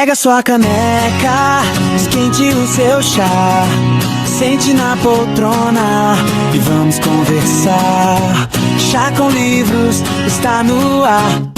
Pega sua caneca, esquente o seu chá, sente na poltrona e vamos conversar. Chá com Livros está no ar.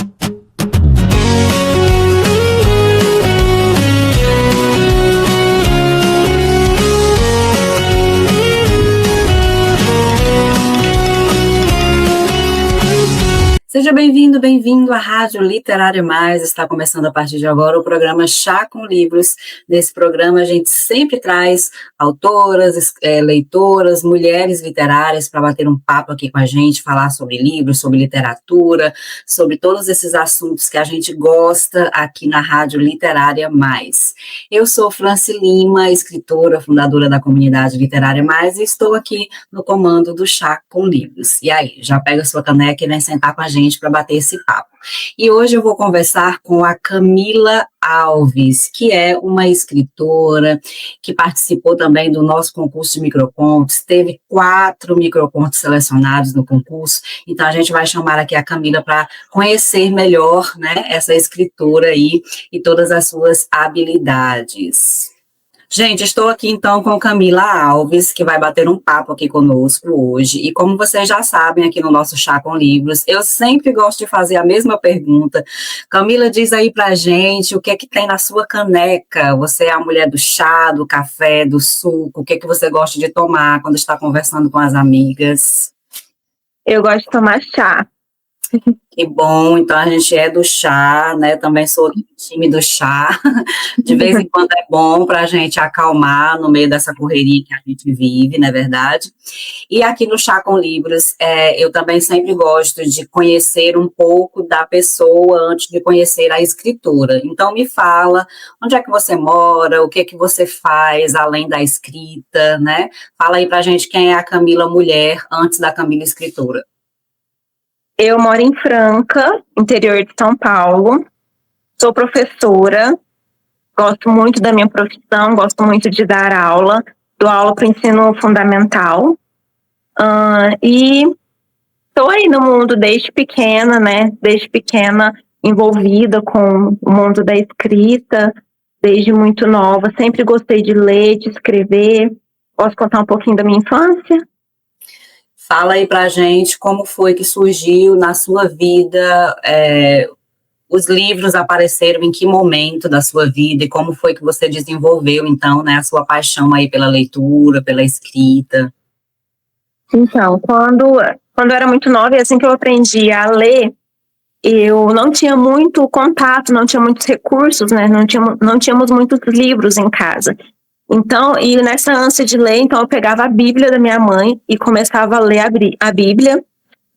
Seja bem-vindo, bem-vindo à Rádio Literária Mais. Está começando a partir de agora o programa Chá com Livros. Nesse programa a gente sempre traz autoras, leitoras, mulheres literárias para bater um papo aqui com a gente, falar sobre livros, sobre literatura, sobre todos esses assuntos que a gente gosta aqui na Rádio Literária Mais. Eu sou Franci Lima, escritora, fundadora da comunidade Literária Mais, e estou aqui no comando do Chá com Livros. E aí, já pega sua caneca e vem sentar com a gente para bater esse papo. E hoje eu vou conversar com a Camila Alves, que é uma escritora que participou também do nosso concurso de microcontos, teve 4 microcontos selecionados no concurso, então a gente vai chamar aqui a Camila para conhecer melhor, né, essa escritora aí e todas as suas habilidades. Gente, estou aqui então com Camila Alves, que vai bater um papo aqui conosco hoje, e como vocês já sabem aqui no nosso Chá com Livros, eu sempre gosto de fazer a mesma pergunta. Camila, diz aí pra gente o que é que tem na sua caneca. Você é a mulher do chá, do café, do suco, o que é que você gosta de tomar quando está conversando com as amigas? Eu gosto de tomar chá. Que bom, então a gente é do chá, né, também sou do time do chá, de vez em quando é bom para a gente acalmar no meio dessa correria que a gente vive, não é verdade? E aqui no Chá com Livros, eu também sempre gosto de conhecer um pouco da pessoa antes de conhecer a escritora, então me fala, onde é que você mora, o que é que você faz além da escrita, né? Fala aí para a gente quem é a Camila mulher antes da Camila escritora. Eu moro em Franca, interior de São Paulo, sou professora, gosto muito da minha profissão, gosto muito de dar aula, dou aula para o ensino fundamental, e estou aí no mundo desde pequena, né, envolvida com o mundo da escrita, desde muito nova, sempre gostei de ler, de escrever. Posso contar um pouquinho da minha infância? Fala aí pra gente como foi que surgiu na sua vida, os livros apareceram em que momento da sua vida e como foi que você desenvolveu, então, né, a sua paixão aí pela leitura, pela escrita. Então, quando eu era muito nova e assim que eu aprendi a ler, eu não tinha muito contato, não tinha muitos recursos, né, não tínhamos muitos livros em casa. Então, e nessa ânsia de ler, então eu pegava a Bíblia da minha mãe e começava a ler a Bíblia,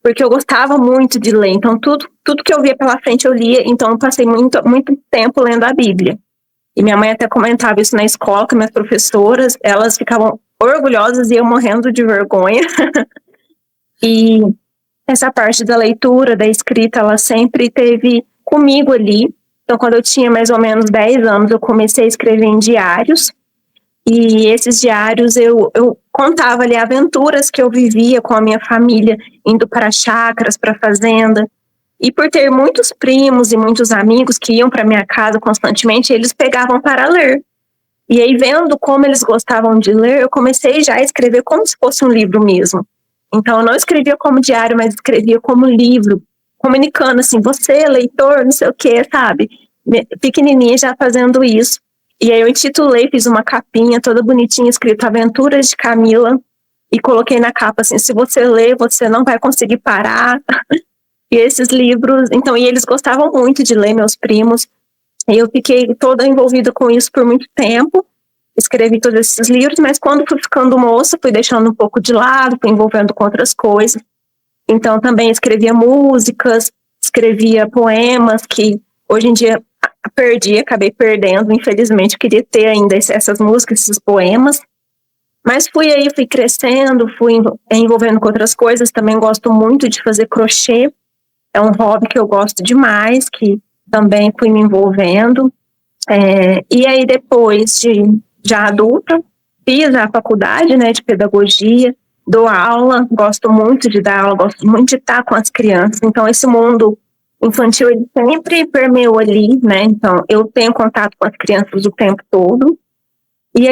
porque eu gostava muito de ler. Então, tudo que eu via pela frente eu lia, então eu passei muito tempo lendo a Bíblia. E minha mãe até comentava isso na escola com minhas professoras, elas ficavam orgulhosas e eu morrendo de vergonha. E essa parte da leitura, da escrita, ela sempre esteve comigo ali. Então, quando eu tinha mais ou menos 10 anos, eu comecei a escrever em diários. E esses diários eu contava ali aventuras que eu vivia com a minha família, indo para chácaras, para fazenda. E por ter muitos primos e muitos amigos que iam para minha casa constantemente, eles pegavam para ler. E aí, vendo como eles gostavam de ler, eu comecei já a escrever como se fosse um livro mesmo. Então, eu não escrevia como diário, mas escrevia como livro, comunicando assim, você, leitor, não sei o quê, sabe? Pequenininha já fazendo isso. E aí eu intitulei, fiz uma capinha toda bonitinha, escrito Aventuras de Camila, e coloquei na capa assim, se você ler, você não vai conseguir parar. E esses livros, então, e eles gostavam muito de ler, meus primos, e eu fiquei toda envolvida com isso por muito tempo, escrevi todos esses livros, mas quando fui ficando moça, fui deixando um pouco de lado, fui envolvendo com outras coisas. Então também escrevia músicas, escrevia poemas, que hoje em dia acabei perdendo, infelizmente, eu queria ter ainda essas músicas, esses poemas, mas fui crescendo, fui envolvendo com outras coisas, também gosto muito de fazer crochê, é um hobby que eu gosto demais, que também fui me envolvendo, e aí depois de adulta, fiz a faculdade, né, de pedagogia, dou aula, gosto muito de dar aula, gosto muito de estar com as crianças, então esse mundo infantil, ele sempre permeou ali, né? Então, eu tenho contato com as crianças o tempo todo. E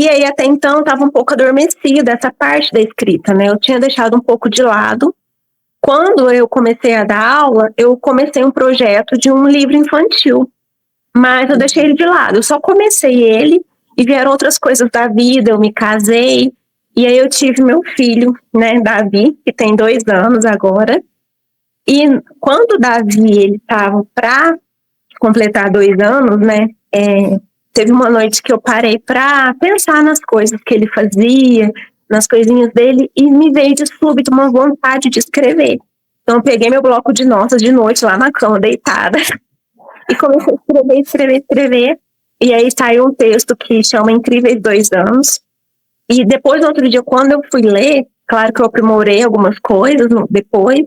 aí, até então, estava um pouco adormecida essa parte da escrita, né? Eu tinha deixado um pouco de lado. Quando eu comecei a dar aula, eu comecei um projeto de um livro infantil, mas eu deixei ele de lado. Eu só comecei ele e vieram outras coisas da vida, eu me casei, e aí eu tive meu filho, né, Davi, que tem 2 anos agora. E quando o Davi ele estava para completar 2 anos, né, teve uma noite que eu parei para pensar nas coisas que ele fazia, nas coisinhas dele, e me veio de súbito uma vontade de escrever. Então eu peguei meu bloco de notas de noite lá na cama, deitada, e comecei a escrever. E aí saiu um texto que chama Incríveis 2 Anos. E depois, no outro dia, quando eu fui ler, claro que eu aprimorei algumas coisas depois,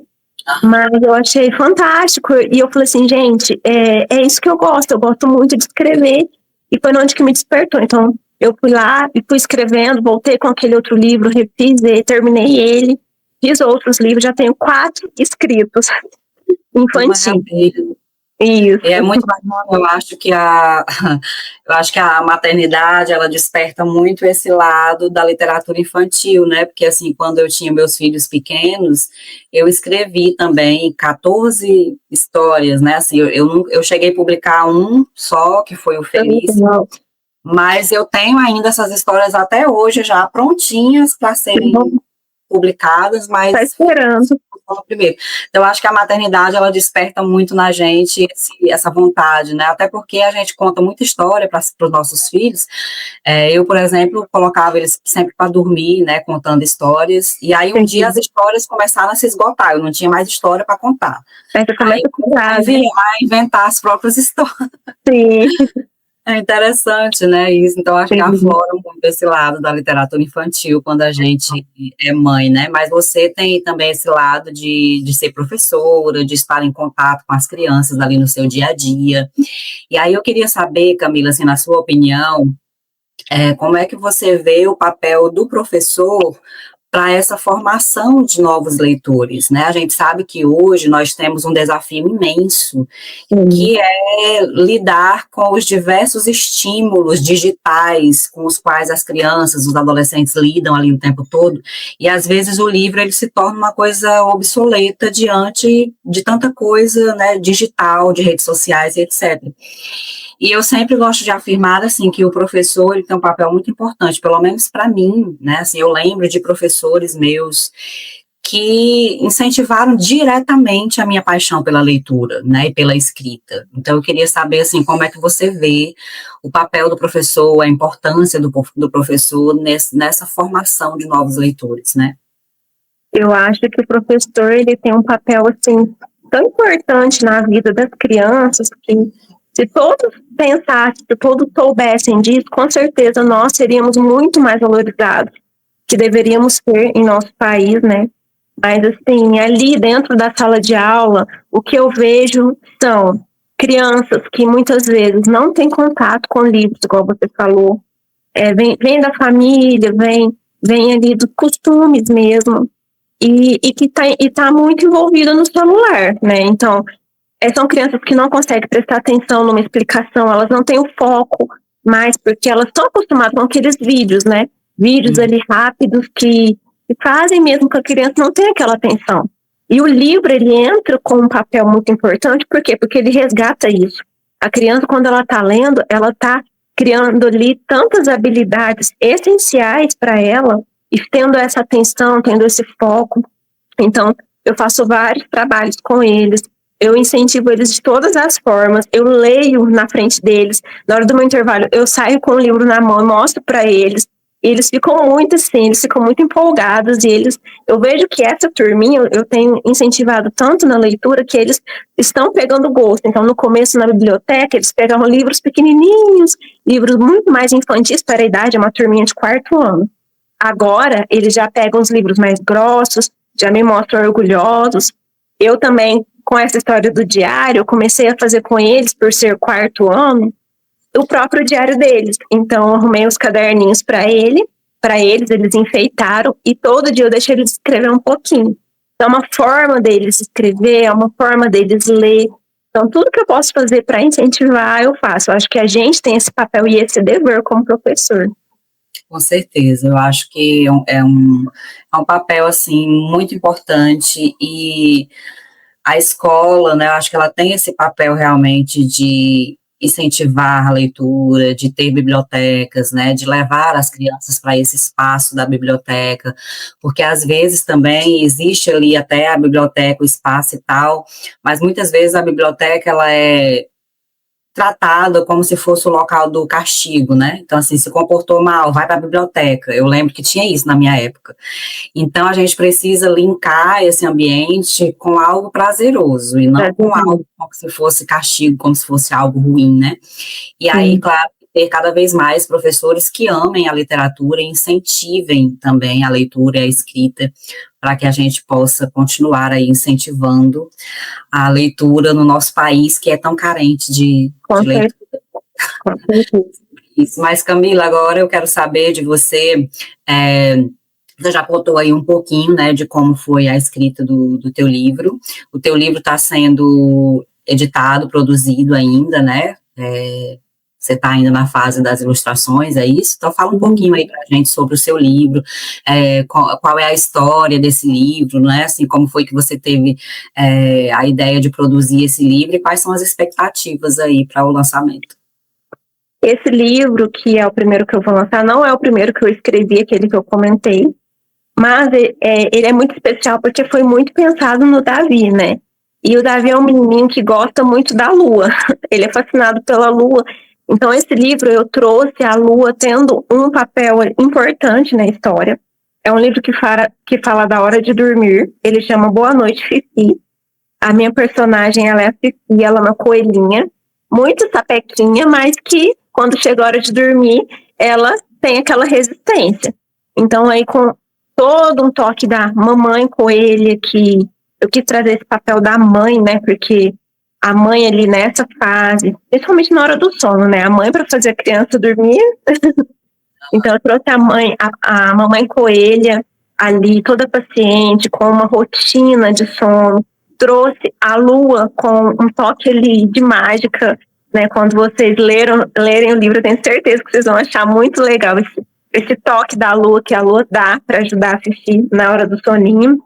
mas eu achei fantástico. E eu falei assim, gente, é isso que eu gosto muito de escrever. E foi onde que me despertou. Então, eu fui lá e fui escrevendo, voltei com aquele outro livro, refiz, terminei ele, fiz outros livros, já tenho 4 escritos infantis. Isso. É muito bacana, eu acho que a maternidade, ela desperta muito esse lado da literatura infantil, né, porque assim, quando eu tinha meus filhos pequenos, eu escrevi também 14 histórias, né, assim, eu cheguei a publicar um só, que foi o Feliz, mas eu tenho ainda essas histórias até hoje já prontinhas para serem publicadas, mas tá esperando. Primeiro. Então, eu acho que a maternidade, ela desperta muito na gente essa vontade, né? Até porque a gente conta muita história para os nossos filhos. Eu, por exemplo, colocava eles sempre para dormir, né? Contando histórias. E aí, um dia, as histórias começaram a se esgotar. Eu não tinha mais história para contar. Aí, eu comecei a inventar as próprias histórias. Sim. É interessante, né, isso, então acho que aflora muito esse lado da literatura infantil quando a gente é mãe, né, mas você tem também esse lado de ser professora, de estar em contato com as crianças ali no seu dia a dia, e aí eu queria saber, Camila, assim, na sua opinião, como é que você vê o papel do professor para essa formação de novos leitores, né? A gente sabe que hoje nós temos um desafio imenso, que é lidar com os diversos estímulos digitais com os quais as crianças, os adolescentes lidam ali o tempo todo, e às vezes o livro ele se torna uma coisa obsoleta diante de tanta coisa, né, digital, de redes sociais e etc. E eu sempre gosto de afirmar, assim, que o professor ele tem um papel muito importante, pelo menos para mim, né, assim, eu lembro de professores meus que incentivaram diretamente a minha paixão pela leitura, né, e pela escrita. Então, eu queria saber, assim, como é que você vê o papel do professor, a importância do professor nessa formação de novos leitores, né? Eu acho que o professor, ele tem um papel, assim, tão importante na vida das crianças que se todos pensassem, se todos soubessem disso, com certeza nós seríamos muito mais valorizados, que deveríamos ter em nosso país, né? Mas, assim, ali dentro da sala de aula, o que eu vejo são crianças que muitas vezes não têm contato com livros, igual você falou, vem da família, vem ali dos costumes mesmo, e que tá muito envolvida no celular, né? Então, são crianças que não conseguem prestar atenção numa explicação, elas não têm o foco mais, porque elas estão acostumadas com aqueles vídeos, né? Vídeos ali rápidos que fazem mesmo que a criança não tenha aquela atenção. E o livro, ele entra com um papel muito importante, por quê? Porque ele resgata isso. A criança, quando ela está lendo, ela está criando ali tantas habilidades essenciais para ela, e tendo essa atenção, tendo esse foco. Então, eu faço vários trabalhos com eles, eu incentivo eles de todas as formas, eu leio na frente deles, na hora do meu intervalo, eu saio com o livro na mão, mostro para eles, eles ficam muito assim, eles ficam muito empolgados, e eu vejo que essa turminha, eu tenho incentivado tanto na leitura, que eles estão pegando gosto. Então, no começo, na biblioteca, eles pegavam livros pequenininhos, livros muito mais infantis para a idade, uma turminha de 4º ano. Agora, eles já pegam os livros mais grossos, já me mostram orgulhosos. Eu também, com essa história do diário, eu comecei a fazer com eles, por ser 4º ano, o próprio diário deles. Então, eu arrumei os caderninhos para eles enfeitaram, e todo dia eu deixei eles escrever um pouquinho. é uma forma deles escrever, é uma forma deles ler. Então, tudo que eu posso fazer para incentivar, eu faço. Eu acho que a gente tem esse papel e esse dever como professor. Com certeza, eu acho que é um papel, assim, muito importante, e a escola, né, eu acho que ela tem esse papel realmente de incentivar a leitura, de ter bibliotecas, né, de levar as crianças para esse espaço da biblioteca, porque às vezes também existe ali até a biblioteca, o espaço e tal, mas muitas vezes a biblioteca, ela é tratada como se fosse o local do castigo, né? Então, assim, se comportou mal, vai para a biblioteca. Eu lembro que tinha isso na minha época. Então, a gente precisa linkar esse ambiente com algo prazeroso e não com algo como se fosse castigo, como se fosse algo ruim, né? E aí, claro, ter cada vez mais professores que amem a literatura e incentivem também a leitura e a escrita, para que a gente possa continuar aí incentivando a leitura no nosso país, que é tão carente de leitura. Com certeza. Isso. Mas, Camila, agora eu quero saber de você, você já contou aí um pouquinho, né, de como foi a escrita do teu livro. O teu livro está sendo editado, produzido ainda, né? Você está ainda na fase das ilustrações, é isso? Então fala um pouquinho aí pra gente sobre o seu livro, qual é a história desse livro, não é? Assim, como foi que você teve a ideia de produzir esse livro e quais são as expectativas aí para o lançamento? Esse livro, que é o primeiro que eu vou lançar, não é o primeiro que eu escrevi, aquele que eu comentei, mas ele é muito especial porque foi muito pensado no Davi, né? E o Davi é um menininho que gosta muito da lua, ele é fascinado pela lua. Então, esse livro eu trouxe a lua tendo um papel importante na história. É um livro que fala da hora de dormir. Ele chama Boa Noite, Fifi. A minha personagem, ela é a Fifi, ela é uma coelhinha, muito sapequinha, mas que, quando chega a hora de dormir, ela tem aquela resistência. Então, aí, com todo um toque da mamãe coelha, que eu quis trazer esse papel da mãe, né, porque a mãe ali nessa fase, principalmente na hora do sono, né? A mãe para fazer a criança dormir. Então eu trouxe a mamãe coelha ali, toda paciente, com uma rotina de sono. Trouxe a lua com um toque ali de mágica, né? Quando vocês lerem o livro, eu tenho certeza que vocês vão achar muito legal esse toque da lua que a lua dá para ajudar a assistir na hora do soninho.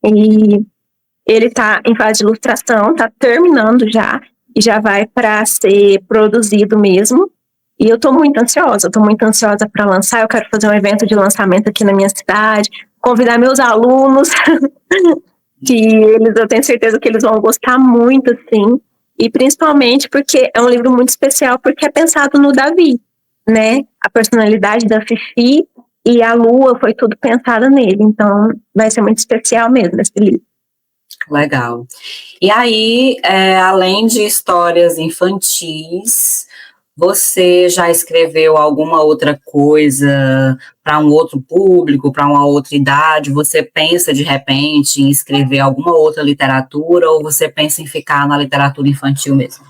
E ele está em fase de ilustração, está terminando já, e já vai para ser produzido mesmo. E eu estou muito ansiosa para lançar. Eu quero fazer um evento de lançamento aqui na minha cidade, convidar meus alunos, eu tenho certeza que eles vão gostar muito, assim. E principalmente porque é um livro muito especial, porque é pensado no Davi, né? A personalidade da Fifi e a lua foi tudo pensado nele. Então, vai ser muito especial mesmo esse livro. Legal. E aí, além de histórias infantis, você já escreveu alguma outra coisa para um outro público, para uma outra idade? Você pensa, de repente, em escrever alguma outra literatura ou você pensa em ficar na literatura infantil mesmo?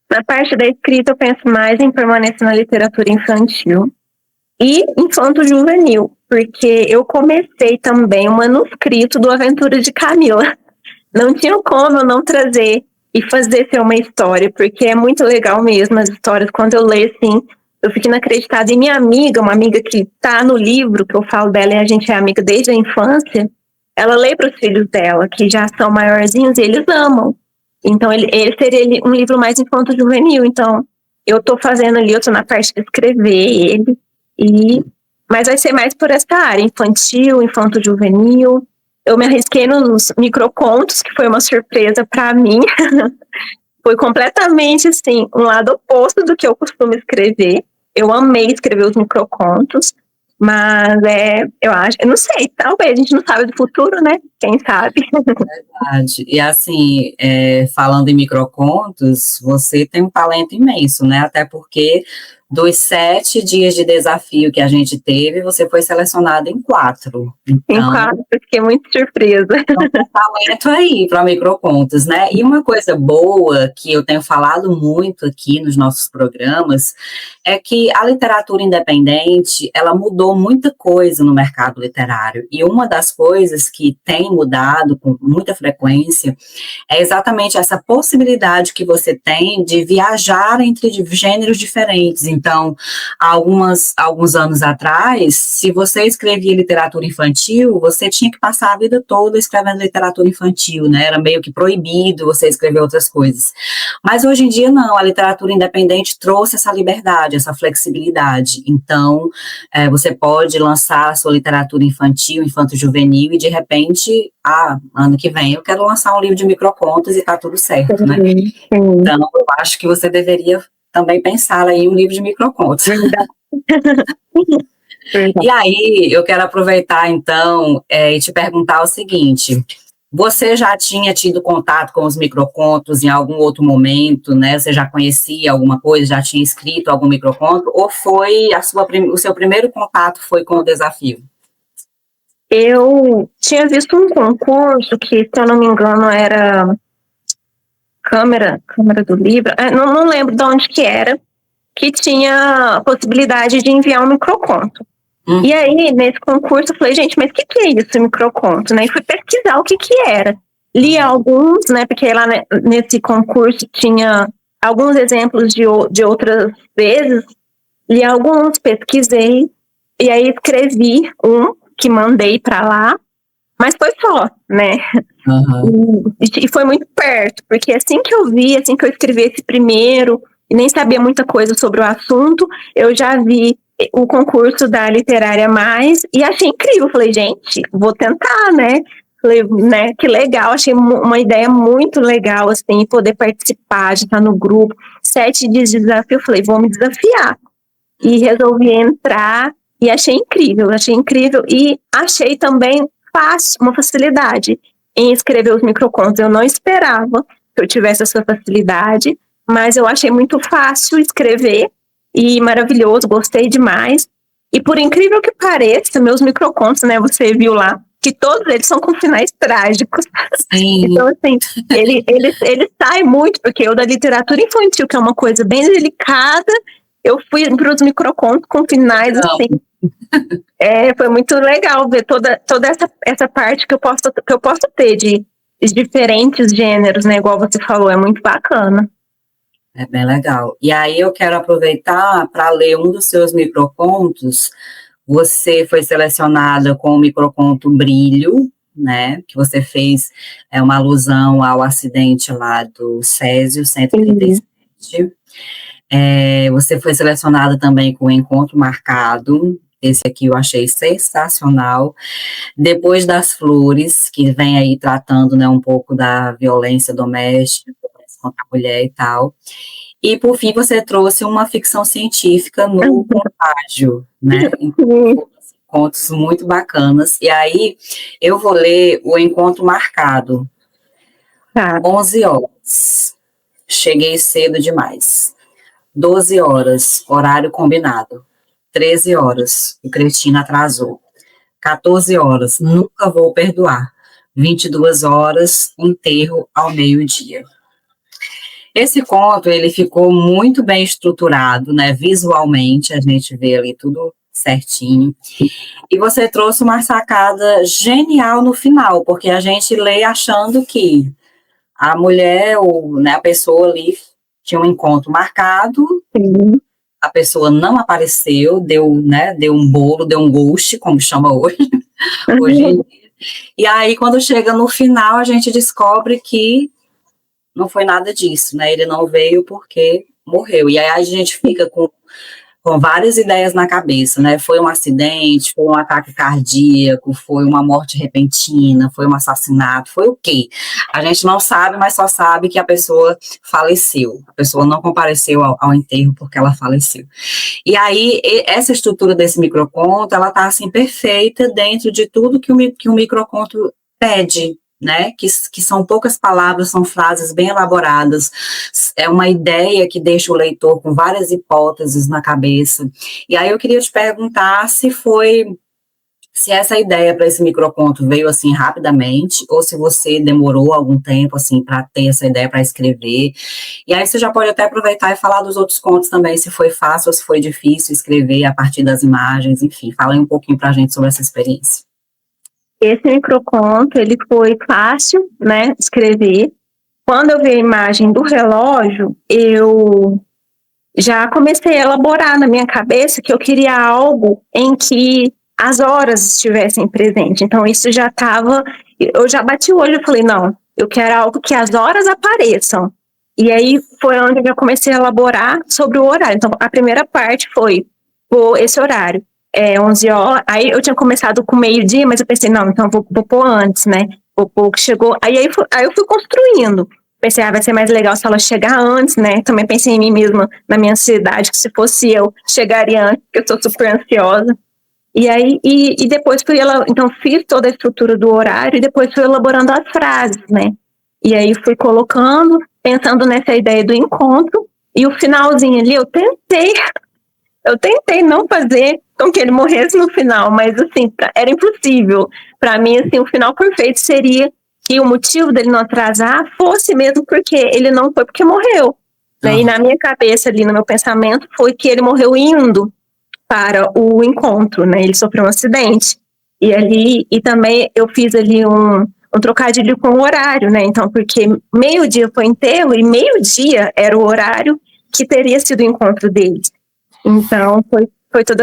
Na parte da escrita, eu penso mais em permanecer na literatura infantil e infanto-juvenil, porque eu comecei também o manuscrito do Aventura de Camila. Não tinha como eu não trazer e fazer ser uma história, porque é muito legal mesmo as histórias. Quando eu leio, assim, eu fico inacreditada. E minha amiga, uma amiga que tá no livro, que eu falo dela, e a gente é amiga desde a infância, ela lê para os filhos dela, que já são maiorzinhos, e eles amam. Então, ele seria um livro mais infanto-juvenil. Então, eu tô fazendo ali, eu tô na parte de escrever ele, mas vai ser mais por essa área, infantil, infanto-juvenil. Eu me arrisquei nos microcontos, que foi uma surpresa para mim. Foi completamente, assim, um lado oposto do que eu costumo escrever. Eu amei escrever os microcontos, mas eu não sei, talvez, a gente não sabe do futuro, né? Quem sabe? Verdade. E assim, falando em microcontos, você tem um talento imenso, né? Até porque dos 7 dias de desafio que a gente teve, você foi selecionada em 4. Em Então, 4, fiquei muito surpresa. um talento aí para microcontos, né? E uma coisa boa que eu tenho falado muito aqui nos nossos programas é que a literatura independente, ela mudou muita coisa no mercado literário. E uma das coisas que tem mudado com muita frequência é exatamente essa possibilidade que você tem de viajar entre gêneros diferentes. Então, alguns anos atrás, se você escrevia literatura infantil, você tinha que passar a vida toda escrevendo literatura infantil, né? Era meio que proibido você escrever outras coisas. Mas hoje em dia, não, a literatura independente trouxe essa liberdade, essa flexibilidade. Então, você pode lançar a sua literatura infantil, infanto-juvenil, e de repente, ano que vem eu quero lançar um livro de microcontos e tá tudo certo, né? Então, eu acho que você deveria também pensar aí em um livro de microcontos. Verdade. E aí, eu quero aproveitar, então, e te perguntar o seguinte: você já tinha tido contato com os microcontos em algum outro momento, né? Você já conhecia alguma coisa, já tinha escrito algum microconto, ou foi o seu primeiro contato foi com o desafio? Eu tinha visto um concurso que, se eu não me engano, era Câmara do Livro, não lembro de onde que era, que tinha a possibilidade de enviar um microconto. E aí, nesse concurso, eu falei, gente, mas o que é isso, microconto, né? E fui pesquisar o que era. Li alguns, né, porque lá nesse concurso tinha alguns exemplos de outras vezes, li alguns, pesquisei, e aí escrevi um que mandei para lá, mas foi só, né? E foi muito perto, porque assim que eu escrevi esse primeiro, e nem sabia muita coisa sobre o assunto, eu já vi o concurso da Literária Mais e achei incrível. Falei, gente, vou tentar, né? Falei, né, que legal, achei uma ideia muito legal, assim, poder participar, de estar no grupo. 7 dias de desafio, falei, vou me desafiar. E resolvi entrar e achei incrível e achei também fácil, uma facilidade em escrever os microcontos. Eu não esperava que eu tivesse essa facilidade, mas eu achei muito fácil escrever e maravilhoso, gostei demais. E por incrível que pareça, meus microcontos, né, você viu lá, que todos eles são com finais trágicos. Sim. Então, assim, ele sai muito, porque eu da literatura infantil, que é uma coisa bem delicada, eu fui para os microcontos com finais, assim. Foi muito legal ver toda essa parte que eu posso ter de diferentes gêneros, né, igual você falou, é muito bacana. É bem legal. E aí eu quero aproveitar para ler um dos seus microcontos. Você foi selecionada com o microconto Brilho, né? Que você fez uma alusão ao acidente lá do Césio 137. Você foi selecionada também com o Encontro Marcado. Esse aqui eu achei sensacional. Depois das Flores, que vem aí tratando, né, um pouco da violência doméstica contra a mulher e tal. E, por fim, você trouxe uma ficção científica no Contágio, né? Então, contos muito bacanas. E aí, eu vou ler o Encontro Marcado. 11 horas. Cheguei cedo demais. 12 horas, horário combinado. 13 horas, o cretino atrasou. 14 horas, nunca vou perdoar. 22 horas, enterro ao meio-dia. Esse conto, ele ficou muito bem estruturado, né, visualmente, a gente vê ali tudo certinho, e você trouxe uma sacada genial no final, porque a gente lê achando que a mulher, né, a pessoa ali tinha um encontro marcado, a pessoa não apareceu, deu um bolo, deu um ghost, como chama hoje em dia, e aí quando chega no final, a gente descobre que não foi nada disso, né? Ele não veio porque morreu. E aí a gente fica com várias ideias na cabeça, né? Foi um acidente, foi um ataque cardíaco, foi uma morte repentina, foi um assassinato, foi o quê? A gente não sabe, mas só sabe que a pessoa faleceu. A pessoa não compareceu ao enterro porque ela faleceu. E aí, essa estrutura desse microconto, ela tá assim perfeita dentro de tudo que o microconto pede, né, que são poucas palavras, são frases bem elaboradas, é uma ideia que deixa o leitor com várias hipóteses na cabeça. E aí eu queria te perguntar se essa ideia para esse microconto veio assim rapidamente, ou se você demorou algum tempo assim para ter essa ideia para escrever. E aí você já pode até aproveitar e falar dos outros contos também, se foi fácil ou se foi difícil escrever a partir das imagens, enfim, fala aí um pouquinho para a gente sobre essa experiência. Esse microconto, ele foi fácil, né, escrever. Quando eu vi a imagem do relógio, eu já comecei a elaborar na minha cabeça que eu queria algo em que as horas estivessem presentes. Então, isso já estava... Eu já bati o olho e falei, não, eu quero algo que as horas apareçam. E aí foi onde eu já comecei a elaborar sobre o horário. Então, a primeira parte foi esse horário. 11 horas, aí eu tinha começado com meio-dia, mas eu pensei, não, então vou pôr antes, né? Vou pôr que chegou. Aí eu fui construindo. Pensei, vai ser mais legal se ela chegar antes, né? Também pensei em mim mesma, na minha ansiedade, que se fosse eu, chegaria antes, porque eu sou super ansiosa. E aí, e depois então fiz toda a estrutura do horário e depois fui elaborando as frases, né? E aí fui colocando, pensando nessa ideia do encontro, e o finalzinho ali, eu tentei não fazer com que ele morresse no final, mas assim, era impossível. Para mim, assim, o final perfeito seria que o motivo dele não atrasar fosse mesmo porque ele não foi porque morreu. Né? E na minha cabeça ali, no meu pensamento, foi que ele morreu indo para o encontro, né? Ele sofreu um acidente. E também eu fiz ali um trocadilho com o horário, né? Então, porque meio-dia foi enterro e meio-dia era o horário que teria sido o encontro deles. Então, foi todo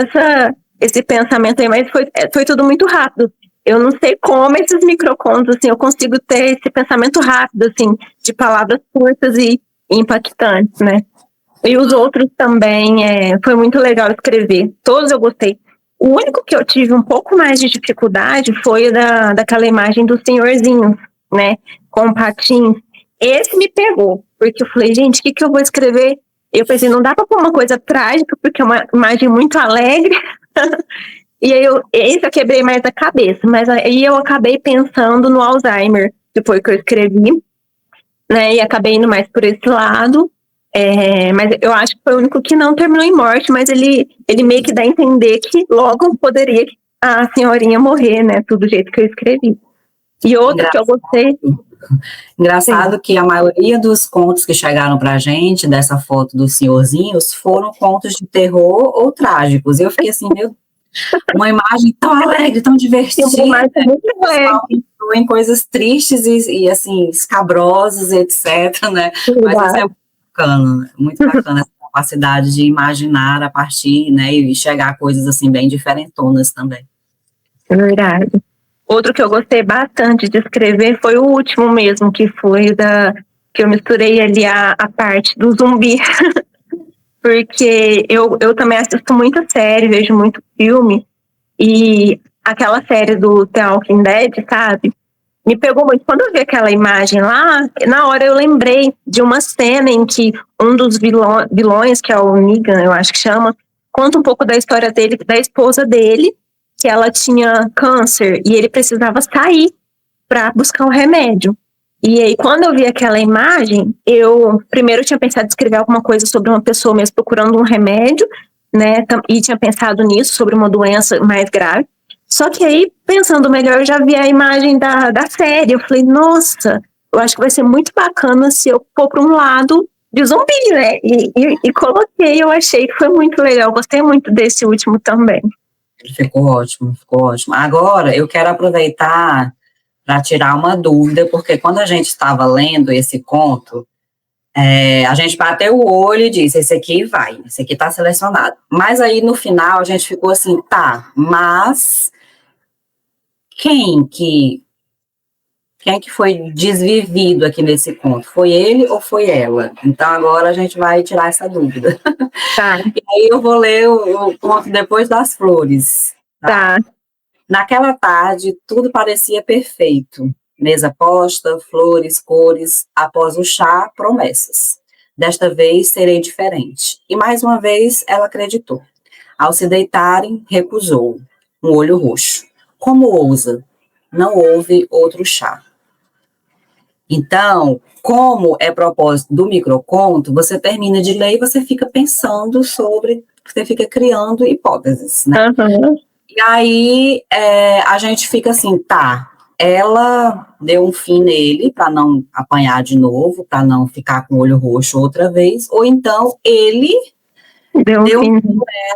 esse pensamento aí, mas foi tudo muito rápido. Eu não sei como esses microcontos, assim, eu consigo ter esse pensamento rápido, assim, de palavras curtas e impactantes, né? E os outros também, foi muito legal escrever. Todos eu gostei. O único que eu tive um pouco mais de dificuldade foi daquela imagem do senhorzinho, né? Com o patinho. Esse me pegou, porque eu falei, gente, o que eu vou escrever? Eu pensei, não dá pra pôr uma coisa trágica, porque é uma imagem muito alegre. E aí esse eu quebrei mais a cabeça. Mas aí eu acabei pensando no Alzheimer, depois que eu escrevi, né? E acabei indo mais por esse lado. Mas eu acho que foi o único que não terminou em morte, mas ele meio que dá a entender que logo poderia a senhorinha morrer, né? Tudo do jeito que eu escrevi. E outro que eu gostei... Engraçado que a maioria dos contos que chegaram pra gente, dessa foto dos senhorzinhos, foram contos de terror ou trágicos. Eu fiquei assim, uma imagem tão alegre, tão divertida, muito alegre. em coisas tristes e assim, escabrosas, etc, né? Mas isso é muito bacana essa capacidade de imaginar a partir, né, e chegar a coisas assim bem diferentonas também. É verdade. Outro que eu gostei bastante de escrever foi o último mesmo, que foi que eu misturei ali a parte do zumbi. Porque eu também assisto muita série, vejo muito filme, e aquela série do The Walking Dead, sabe? Me pegou muito. Quando eu vi aquela imagem lá, na hora eu lembrei de uma cena em que um dos vilões, que é o Negan, eu acho que chama, conta um pouco da história dele, da esposa dele, que ela tinha câncer e ele precisava sair para buscar um remédio. E aí, quando eu vi aquela imagem, eu primeiro tinha pensado em escrever alguma coisa sobre uma pessoa mesmo procurando um remédio, né? E tinha pensado nisso, sobre uma doença mais grave. Só que aí, pensando melhor, eu já vi a imagem da série. Eu falei, nossa, eu acho que vai ser muito bacana se eu for para um lado de zumbi, né? E coloquei, eu achei que foi muito legal. Gostei muito desse último também. Ficou ótimo, ficou ótimo. Agora, eu quero aproveitar para tirar uma dúvida, porque quando a gente estava lendo esse conto, a gente bateu o olho e disse, esse aqui vai, esse aqui está selecionado. Mas aí, no final, a gente ficou assim, tá, mas quem que foi desvivido aqui nesse conto? Foi ele ou foi ela? Então, agora a gente vai tirar essa dúvida. Tá. E aí eu vou ler o conto Depois das Flores. Tá. Naquela tarde, tudo parecia perfeito. Mesa posta, flores, cores, após o chá, promessas. Desta vez serei diferente. E mais uma vez ela acreditou. Ao se deitarem, recusou. Um olho roxo. Como ousa? Não houve outro chá. Então, como é propósito do microconto, você termina de ler e você fica pensando sobre, você fica criando hipóteses, né? Aham. E aí a gente fica assim, tá, ela deu um fim nele para não apanhar de novo, para não ficar com o olho roxo outra vez, ou então ele Deu um deu fim.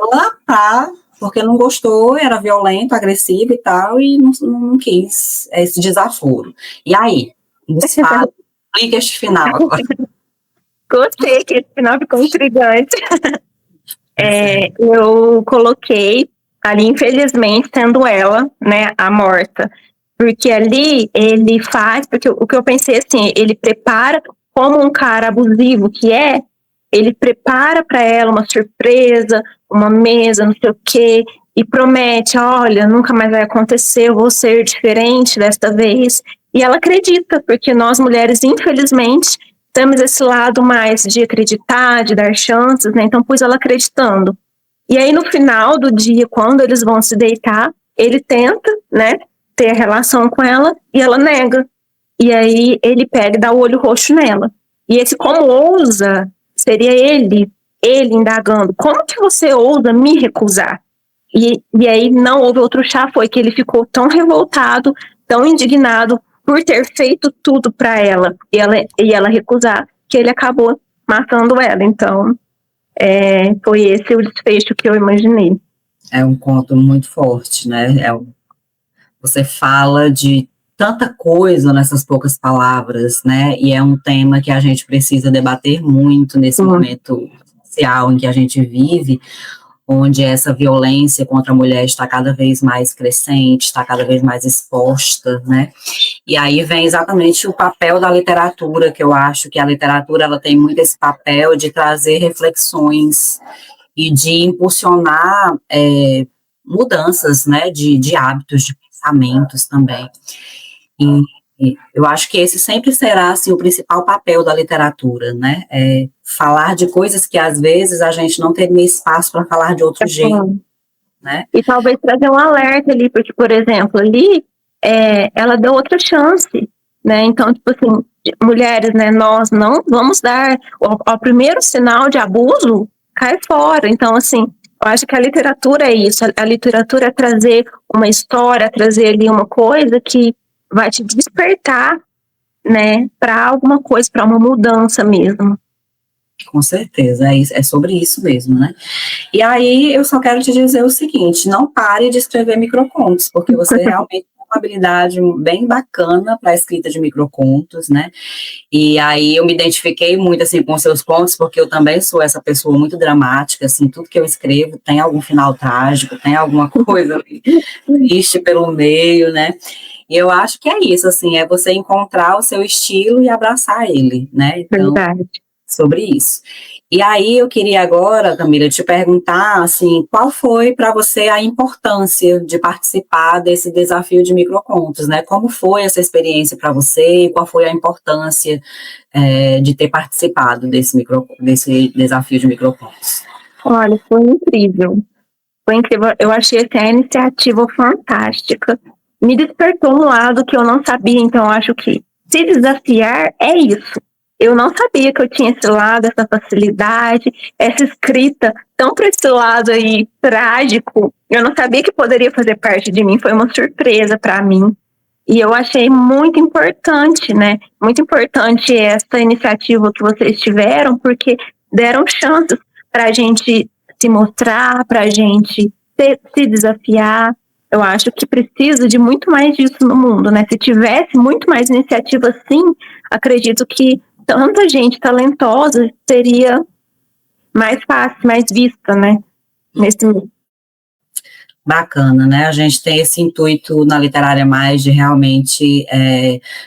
ela porque não gostou, era violento, agressivo e tal, e não quis esse desaforo. E aí? Nos fala, explica este final agora. Gostei que esse final ficou intrigante. Eu coloquei ali, infelizmente, sendo ela, né, a morta. Porque ali ele faz, porque o que eu pensei assim, ele prepara como um cara abusivo que é, ele prepara para ela uma surpresa, uma mesa, não sei o quê, e promete, olha, nunca mais vai acontecer, eu vou ser diferente desta vez. E ela acredita, porque nós mulheres, infelizmente, temos esse lado mais de acreditar, de dar chances, né? Então pus ela acreditando. E aí no final do dia, quando eles vão se deitar, ele tenta, né, ter a relação com ela e ela nega. E aí ele pega e dá o olho roxo nela. E esse como ousa seria ele indagando, como que você ousa me recusar? E aí não houve outro chá, foi que ele ficou tão revoltado, tão indignado por ter feito tudo para ela e ela recusar, que ele acabou matando ela. Então, foi esse o desfecho que eu imaginei. É um conto muito forte, né? Você fala de tanta coisa nessas poucas palavras, né? E é um tema que a gente precisa debater muito nesse momento social em que a gente vive, onde essa violência contra a mulher está cada vez mais crescente, está cada vez mais exposta, né? E aí vem exatamente o papel da literatura, que eu acho que a literatura ela tem muito esse papel de trazer reflexões e de impulsionar mudanças, né, de hábitos, de pensamentos também. E eu acho que esse sempre será, assim, o principal papel da literatura, né, falar de coisas que, às vezes, a gente não teria espaço para falar de outro jeito, né. E talvez trazer um alerta ali, porque, por exemplo, ali, ela deu outra chance, né, então, tipo assim, mulheres, né, nós não vamos dar, ao primeiro sinal de abuso, cai fora. Então, assim, eu acho que a literatura é isso, a literatura é trazer uma história, trazer ali uma coisa que vai te despertar, né, para alguma coisa, para uma mudança mesmo. Com certeza, é sobre isso mesmo, né? E aí eu só quero te dizer o seguinte, não pare de escrever microcontos, porque você realmente tem uma habilidade bem bacana para a escrita de microcontos, né? E aí eu me identifiquei muito, assim, com seus contos, porque eu também sou essa pessoa muito dramática, assim, tudo que eu escrevo tem algum final trágico, tem alguma coisa triste pelo meio, né? E eu acho que é isso, assim, é você encontrar o seu estilo e abraçar ele, né? Então, Verdade. sobre isso. E aí eu queria agora, Camila, te perguntar, assim, qual foi para você a importância de participar desse desafio de microcontos, né? Como foi essa experiência para você e qual foi a importância de ter participado desse desafio de microcontos? Olha, foi incrível. Foi incrível. Eu achei assim, a iniciativa fantástica. Me despertou um lado que eu não sabia, então eu acho que se desafiar é isso. Eu não sabia que eu tinha esse lado, essa facilidade, essa escrita tão para esse lado aí trágico. Eu não sabia que poderia fazer parte de mim, foi uma surpresa para mim. E eu achei muito importante, né? Muito importante essa iniciativa que vocês tiveram, porque deram chances para a gente se mostrar, para a gente se desafiar. Eu acho que precisa de muito mais disso no mundo, né? Se tivesse muito mais iniciativa assim, acredito que tanta gente talentosa seria mais fácil, mais vista, né? Nesse mundo. Bacana, né? A gente tem esse intuito na Literária Mais de realmente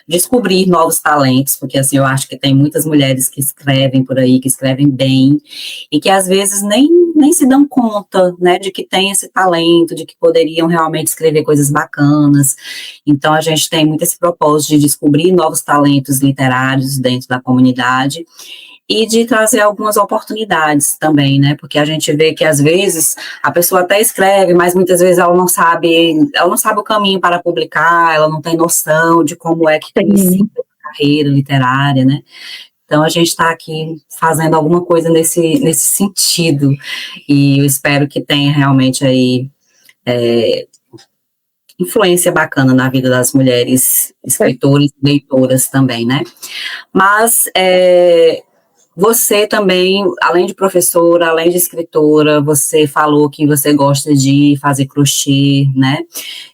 descobrir novos talentos, porque assim, eu acho que tem muitas mulheres que escrevem por aí, que escrevem bem, e que às vezes nem se dão conta, né, de que tem esse talento, de que poderiam realmente escrever coisas bacanas. Então a gente tem muito esse propósito de descobrir novos talentos literários dentro da comunidade, e de trazer algumas oportunidades também, né, porque a gente vê que às vezes a pessoa até escreve, mas muitas vezes ela não sabe o caminho para publicar, ela não tem noção de como é que inicia carreira literária, né? Então, a gente está aqui fazendo alguma coisa nesse sentido, e eu espero que tenha realmente aí influência bacana na vida das mulheres escritoras e leitoras também, né? Mas você também, além de professora, além de escritora, você falou que você gosta de fazer crochê, né?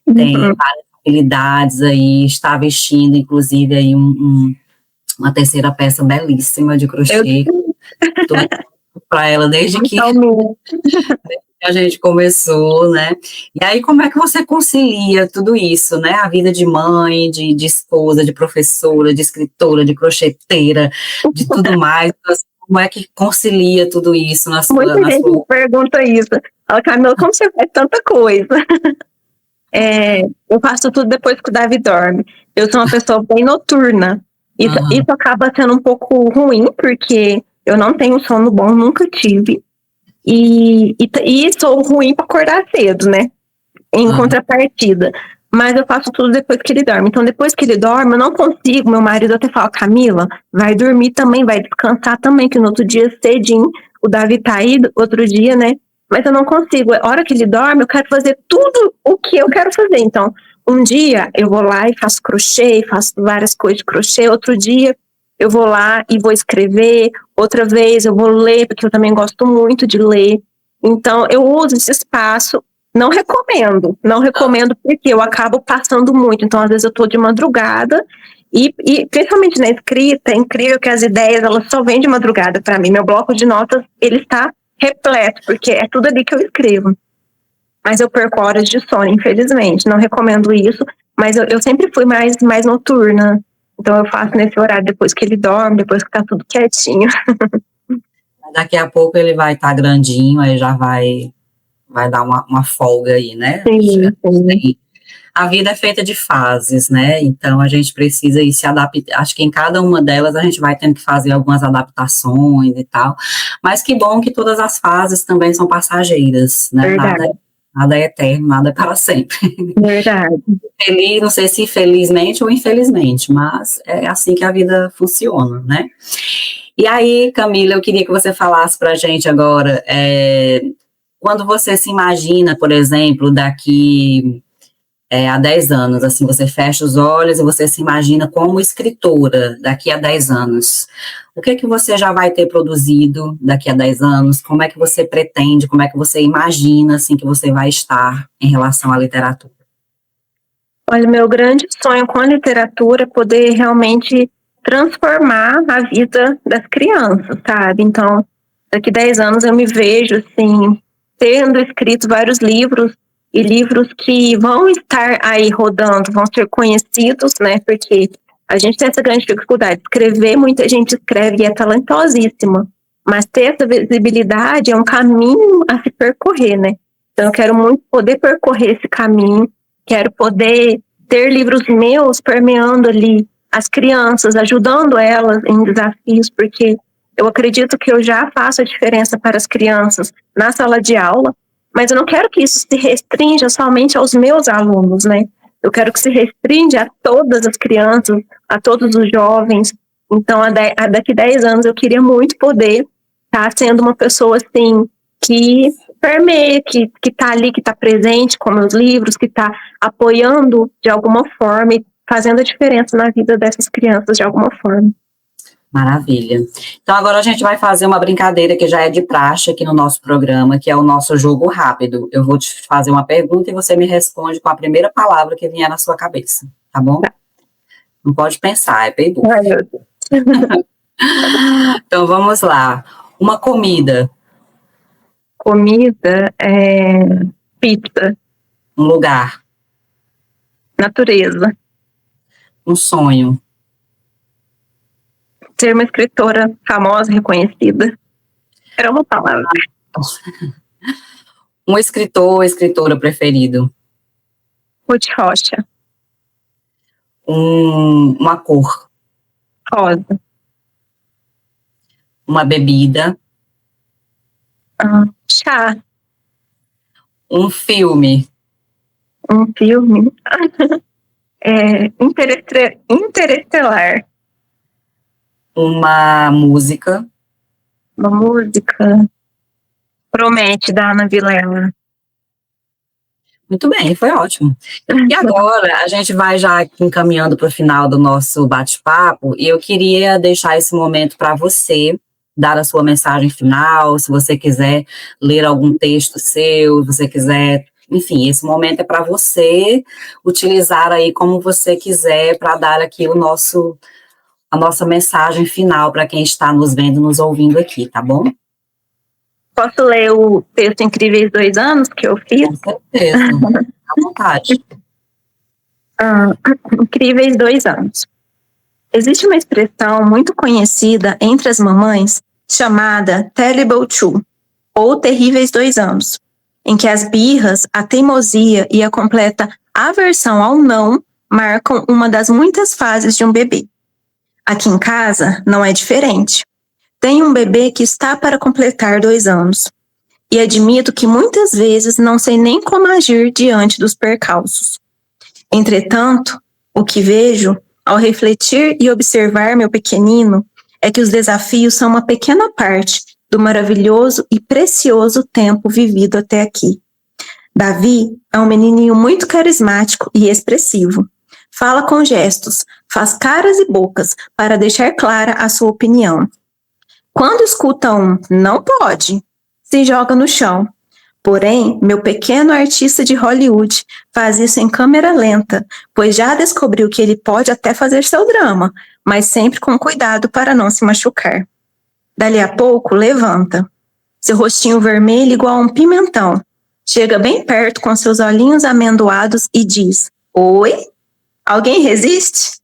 Tem várias habilidades aí, está vestindo, inclusive, aí uma terceira peça belíssima de crochê. Estou para ela desde que a gente começou, né? E aí, como é que você concilia tudo isso, né? A vida de mãe, de esposa, de professora, de escritora, de crocheteira, de tudo mais. Como é que concilia tudo isso na sua... Muita gente me pergunta isso. Fala, Camila, como você faz tanta coisa? Eu faço tudo depois que o Davi dorme. Eu sou uma pessoa bem noturna. Isso acaba sendo um pouco ruim, porque eu não tenho sono bom, nunca tive. E sou ruim para acordar cedo, né? Em contrapartida. Mas eu faço tudo depois que ele dorme. Então, depois que ele dorme, eu não consigo. Meu marido até fala, Camila, vai dormir também, vai descansar também, que no outro dia cedinho, o Davi tá aí, outro dia, né? Mas eu não consigo. A hora que ele dorme, eu quero fazer tudo o que eu quero fazer. Então, um dia eu vou lá e faço crochê, faço várias coisas de crochê. Outro dia eu vou lá e vou escrever. Outra vez eu vou ler, porque eu também gosto muito de ler. Então, eu uso esse espaço. Não recomendo porque eu acabo passando muito. Então, às vezes eu tô de madrugada e principalmente na escrita, é incrível que as ideias, elas só vêm de madrugada para mim. Meu bloco de notas, ele está repleto, porque é tudo ali que eu escrevo. Mas eu perco horas de sono, infelizmente. Não recomendo isso, mas eu sempre fui mais noturna. Então, eu faço nesse horário depois que ele dorme, depois que tá tudo quietinho. Daqui a pouco ele vai estar grandinho, aí já vai dar uma folga aí, né? Sim. A vida é feita de fases, né? Então, a gente precisa ir se adaptar. Acho que em cada uma delas a gente vai tendo que fazer algumas adaptações e tal. Mas que bom que todas as fases também são passageiras, né? Nada é eterno, nada é para sempre. Verdade. Feliz, não sei se felizmente ou infelizmente, mas é assim que a vida funciona, né? E aí, Camila, eu queria que você falasse para a gente agora, quando você se imagina, por exemplo, daqui a 10 anos, assim, você fecha os olhos e você se imagina como escritora daqui a 10 anos. O que é que você já vai ter produzido daqui a 10 anos? Como é que você pretende, como é que você imagina, assim, que você vai estar em relação à literatura? Olha, meu grande sonho com a literatura é poder realmente transformar a vida das crianças, sabe? Então, daqui a 10 anos eu me vejo, assim, tendo escrito vários livros, e livros que vão estar aí rodando, vão ser conhecidos, né? Porque a gente tem essa grande dificuldade. Escrever, muita gente escreve e é talentosíssima, mas ter essa visibilidade é um caminho a se percorrer, né? Então, eu quero muito poder percorrer esse caminho, quero poder ter livros meus permeando ali as crianças, ajudando elas em desafios, porque eu acredito que eu já faço a diferença para as crianças na sala de aula, mas eu não quero que isso se restrinja somente aos meus alunos, né? Eu quero que se restrinja a todas as crianças, a todos os jovens. Então, daqui a 10 anos, eu queria muito poder estar sendo uma pessoa, assim, que permeia, que está ali, que está presente com meus livros, que está apoiando de alguma forma e fazendo a diferença na vida dessas crianças de alguma forma. Maravilha. Então, agora a gente vai fazer uma brincadeira que já é de praxe aqui no nosso programa, que é o nosso jogo rápido. Eu vou te fazer uma pergunta e você me responde com a primeira palavra que vier na sua cabeça, tá bom? Tá. Não pode pensar, é pergunta. Ai, meu Deus. Então, vamos lá. Uma comida. Comida é pizza. Um lugar. Natureza. Um sonho. Ser uma escritora famosa, reconhecida. Era uma palavra. Um escritor ou escritora preferido. Ruth Rocha. Uma cor. Rosa. Uma bebida. Chá. Um filme. Um filme. Interestelar. uma música. Uma música. Promete, da Ana Vilela. Muito bem, foi ótimo. E agora, a gente vai já encaminhando para o final do nosso bate-papo, e eu queria deixar esse momento para você, dar a sua mensagem final, se você quiser ler algum texto seu, se você quiser, enfim, esse momento é para você utilizar aí como você quiser para dar aqui a nossa mensagem final para quem está nos vendo, nos ouvindo aqui, tá bom? Posso ler o texto Incríveis 2 anos que eu fiz? Com certeza, à vontade. Incríveis 2 anos. Existe uma expressão muito conhecida entre as mamães chamada Terrible Two, ou Terríveis 2 anos, em que as birras, a teimosia e a completa aversão ao não marcam uma das muitas fases de um bebê. Aqui em casa não é diferente. Tenho um bebê que está para completar 2 anos. E admito que muitas vezes não sei nem como agir diante dos percalços. Entretanto, o que vejo, ao refletir e observar meu pequenino, é que os desafios são uma pequena parte do maravilhoso e precioso tempo vivido até aqui. Davi é um menininho muito carismático e expressivo. Fala com gestos, faz caras e bocas para deixar clara a sua opinião. Quando escuta um "não pode", se joga no chão. Porém, meu pequeno artista de Hollywood faz isso em câmera lenta, pois já descobriu que ele pode até fazer seu drama, mas sempre com cuidado para não se machucar. Dali a pouco, levanta. Seu rostinho vermelho igual a um pimentão. Chega bem perto com seus olhinhos amendoados e diz: "Oi? Alguém resiste?"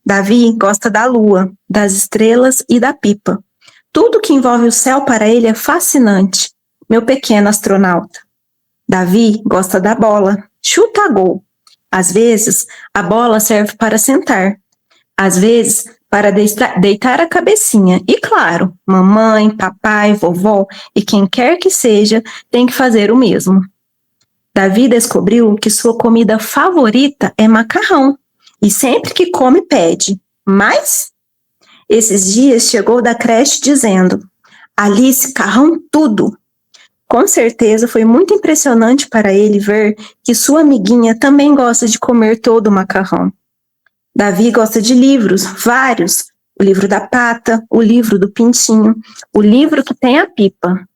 Davi gosta da lua, das estrelas e da pipa. Tudo que envolve o céu para ele é fascinante, meu pequeno astronauta. Davi gosta da bola, chuta a gol. Às vezes, a bola serve para sentar. Às vezes, para deitar a cabecinha. E claro, mamãe, papai, vovó e quem quer que seja tem que fazer o mesmo. Davi descobriu que sua comida favorita é macarrão. E sempre que come, pede: "Mais?" Esses dias chegou da creche dizendo: "Alice, carrão tudo." Com certeza foi muito impressionante para ele ver que sua amiguinha também gosta de comer todo o macarrão. Davi gosta de livros, vários. O livro da Pata, o livro do Pintinho, o livro que tem a pipa.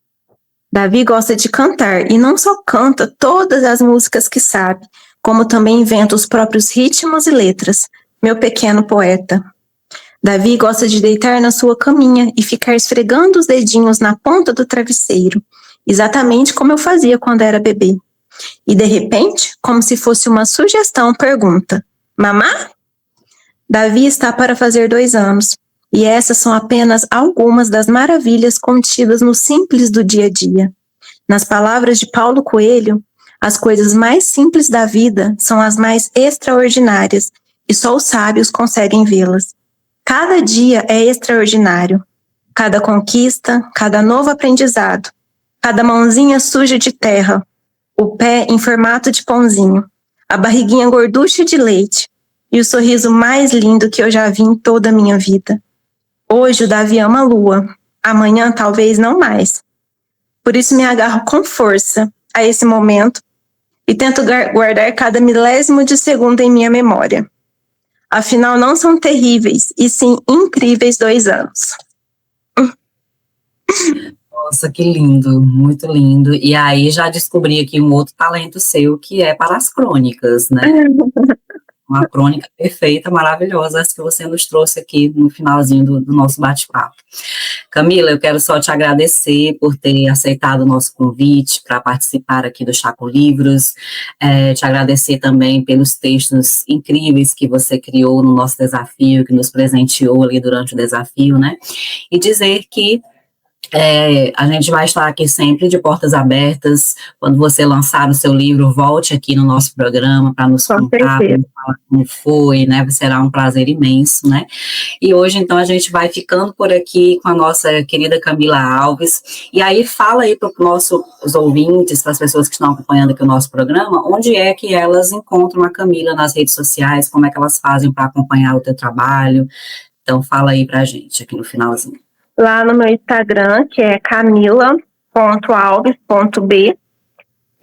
Davi gosta de cantar e não só canta todas as músicas que sabe, como também inventa os próprios ritmos e letras. Meu pequeno poeta. Davi gosta de deitar na sua caminha e ficar esfregando os dedinhos na ponta do travesseiro, exatamente como eu fazia quando era bebê. E de repente, como se fosse uma sugestão, pergunta: "Mamá?" Davi está para fazer 2 anos, e essas são apenas algumas das maravilhas contidas no simples do dia a dia. Nas palavras de Paulo Coelho, as coisas mais simples da vida são as mais extraordinárias, e só os sábios conseguem vê-las. Cada dia é extraordinário. Cada conquista, cada novo aprendizado, cada mãozinha suja de terra, o pé em formato de pãozinho, a barriguinha gorducha de leite e o sorriso mais lindo que eu já vi em toda a minha vida. Hoje o Davi ama a lua, amanhã talvez não mais. Por isso me agarro com força a esse momento e tento guardar cada milésimo de segundo em minha memória. Afinal, não são terríveis, e sim incríveis 2 anos. Nossa, que lindo, muito lindo. E aí já descobri aqui um outro talento seu, que é para as crônicas, né? Uma crônica perfeita, maravilhosa, essa que você nos trouxe aqui no finalzinho do nosso bate-papo. Camila, eu quero só te agradecer por ter aceitado o nosso convite para participar aqui do Chá com Livros, te agradecer também pelos textos incríveis que você criou no nosso desafio, que nos presenteou ali durante o desafio, né? E dizer que a gente vai estar aqui sempre de portas abertas. Quando você lançar o seu livro, volte aqui no nosso programa para nos contar, para nos falar como foi, né? Será um prazer imenso, né? E hoje, então, a gente vai ficando por aqui com a nossa querida Camila Alves. E aí, fala aí para os nossos ouvintes, para as pessoas que estão acompanhando aqui o nosso programa, onde é que elas encontram a Camila nas redes sociais, como é que elas fazem para acompanhar o teu trabalho. Então fala aí pra gente, aqui no finalzinho. Lá no meu Instagram, que é camila.alves.b.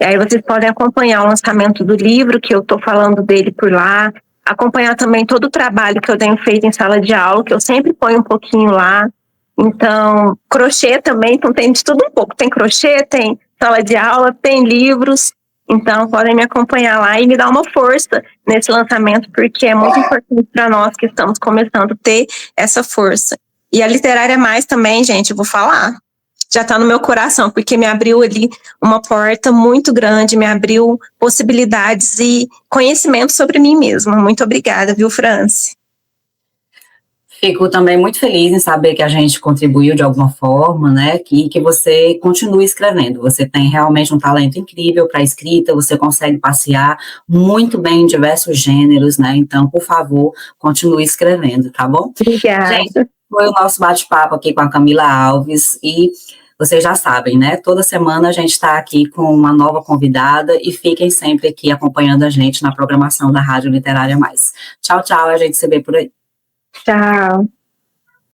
E aí vocês podem acompanhar o lançamento do livro, que eu estou falando dele por lá, acompanhar também todo o trabalho que eu tenho feito em sala de aula, que eu sempre ponho um pouquinho lá. Então, crochê também, então tem de tudo um pouco. Tem crochê, tem sala de aula, tem livros. Então, podem me acompanhar lá e me dar uma força nesse lançamento, porque é muito importante para nós que estamos começando a ter essa força. E a Literária Mais também, gente, eu vou falar, já está no meu coração, porque me abriu ali uma porta muito grande, me abriu possibilidades e conhecimento sobre mim mesma. Muito obrigada, viu, Franci? Fico também muito feliz em saber que a gente contribuiu de alguma forma, né, que você continue escrevendo. Você tem realmente um talento incrível para escrita, você consegue passear muito bem em diversos gêneros, né, então, por favor, continue escrevendo, tá bom? Obrigada. Gente, foi o nosso bate-papo aqui com a Camila Alves e vocês já sabem, né, toda semana a gente está aqui com uma nova convidada e fiquem sempre aqui acompanhando a gente na programação da Rádio Literária Mais. Tchau, tchau, a gente se vê por aí. Tchau.